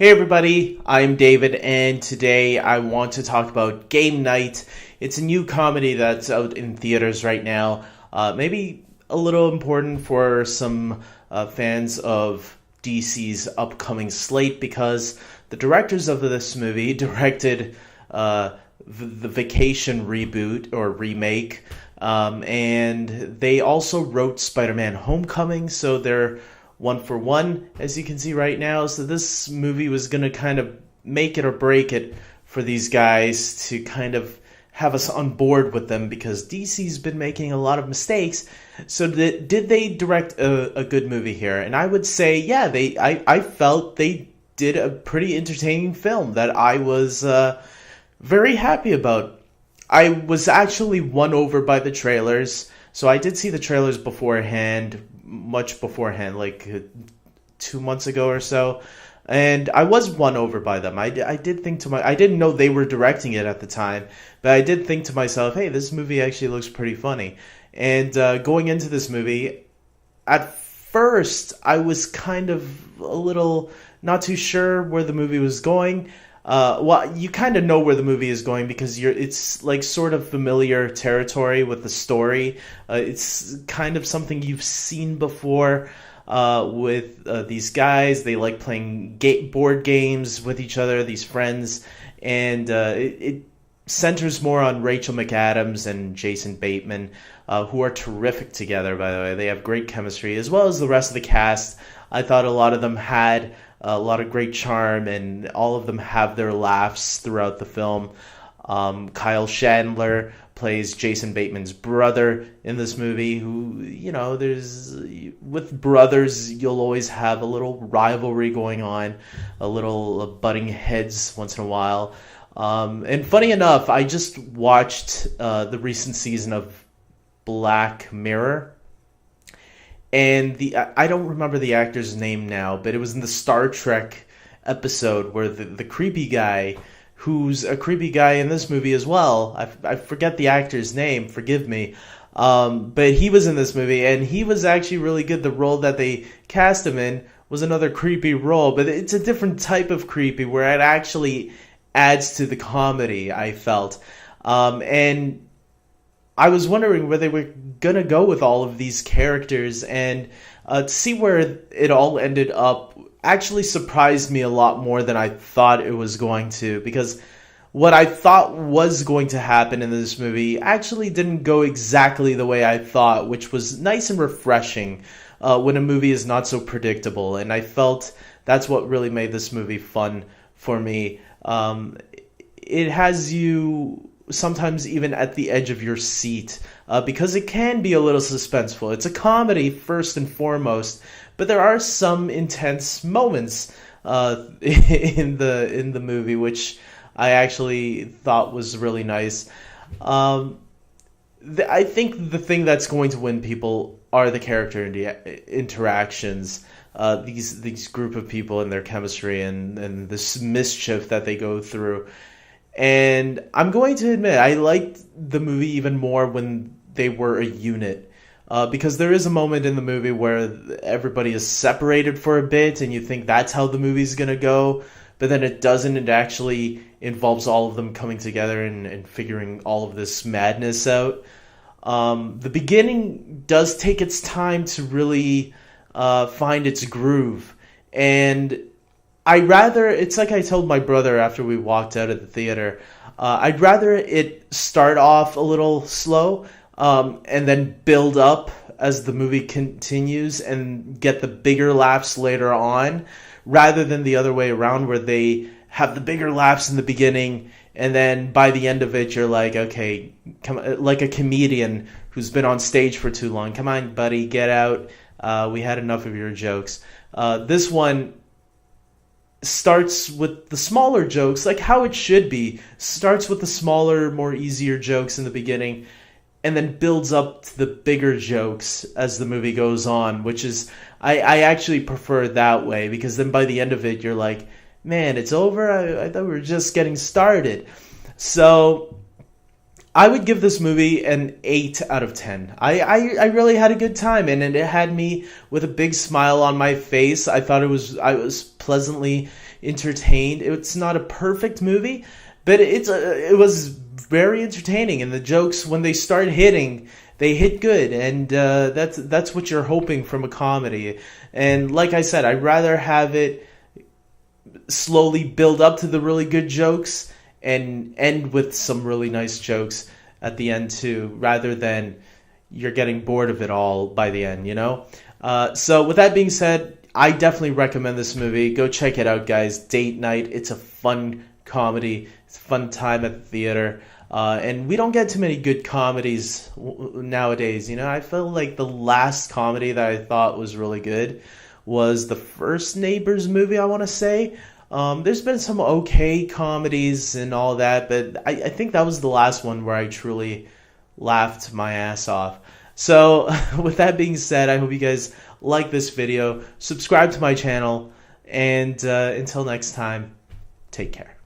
Hey everybody, I'm David, and today I want to talk about Game Night. It's a new comedy that's out in theaters right now. Maybe a little important for some fans of DC's upcoming slate because the directors of this movie directed the Vacation reboot or remake, and they also wrote Spider-Man Homecoming, so they're one for one, as you can see right now. So this movie was going to kind of make it or break it for these guys to kind of have us on board with them because DC's been making a lot of mistakes. So did they direct a good movie here? And I would say, yeah, I felt they did a pretty entertaining film that I was very happy about. I was actually won over by the trailers. So I did see the trailers beforehand, much beforehand, like 2 months ago or so, and I was won over by them. I did think I didn't know they were directing it at the time, but I did think to myself, hey, this movie actually looks pretty funny. And going into this movie, at first I was kind of a little not too sure where the movie was going. Well, you kind of know where the movie is going because it's like sort of familiar territory with the story. It's kind of something you've seen before with these guys. They like playing board games with each other, these friends, and it centers more on Rachel McAdams and Jason Bateman, who are terrific together, by the way. They have great chemistry, as well as the rest of the cast. I thought a lot of them had a lot of great charm, and all of them have their laughs throughout the film. Kyle Chandler plays Jason Bateman's brother in this movie, who, with brothers, you'll always have a little rivalry going on, a little butting heads once in a while. And funny enough, I just watched the recent season of Black Mirror. And I don't remember the actor's name now, but it was in the Star Trek episode where the creepy guy, who's a creepy guy in this movie as well. I forget the actor's name, forgive me. But he was in this movie, and he was actually really good. The role that they cast him in was another creepy role, but it's a different type of creepy where it actually adds to the comedy, I felt. And I was wondering where they were going to go with all of these characters, and to see where it all ended up actually surprised me a lot more than I thought it was going to, because what I thought was going to happen in this movie actually didn't go exactly the way I thought, which was nice and refreshing when a movie is not so predictable, and I felt that's what really made this movie fun for me. It has you sometimes even at the edge of your seat, because it can be a little suspenseful. It's a comedy first and foremost, but there are some intense moments in the movie, which I actually thought was really nice. I think the thing that's going to win people are the character interactions. These group of people and their chemistry and this mischief that they go through. And I'm going to admit, I liked the movie even more when they were a unit. Because there is a moment in the movie where everybody is separated for a bit and you think that's how the movie's going to go. But then it doesn't. It actually involves all of them coming together and figuring all of this madness out. The beginning does take its time to really find its groove. And it's like I told my brother after we walked out of the theater, I'd rather it start off a little slow and then build up as the movie continues and get the bigger laughs later on, rather than the other way around where they have the bigger laughs in the beginning and then by the end of it you're like, okay, come, like a comedian who's been on stage for too long. Come on, buddy, get out. We had enough of your jokes. This one starts with the smaller jokes, like how it should be. Starts with the smaller, more easier jokes in the beginning, and then builds up to the bigger jokes as the movie goes on, which is, I actually prefer it that way, because then by the end of it, you're like, man, it's over? I thought we were just getting started. So I would give this movie an 8 out of 10. I really had a good time, and it had me with a big smile on my face. I was pleasantly entertained. It's not a perfect movie, but it was very entertaining, and the jokes, when they start hitting, they hit good, and that's what you're hoping from a comedy. And like I said, I'd rather have it slowly build up to the really good jokes and end with some really nice jokes at the end too, rather than you're getting bored of it all by the end, you know? So with that being said, I definitely recommend this movie. Go check it out, guys. Date Night. It's a fun comedy. It's a fun time at the theater. And we don't get too many good comedies nowadays. You know, I feel like the last comedy that I thought was really good was the first Neighbors movie, I want to say. There's been some okay comedies and all that, but I think that was the last one where I truly laughed my ass off. So with that being said, I hope you guys like this video, subscribe to my channel, and until next time, take care.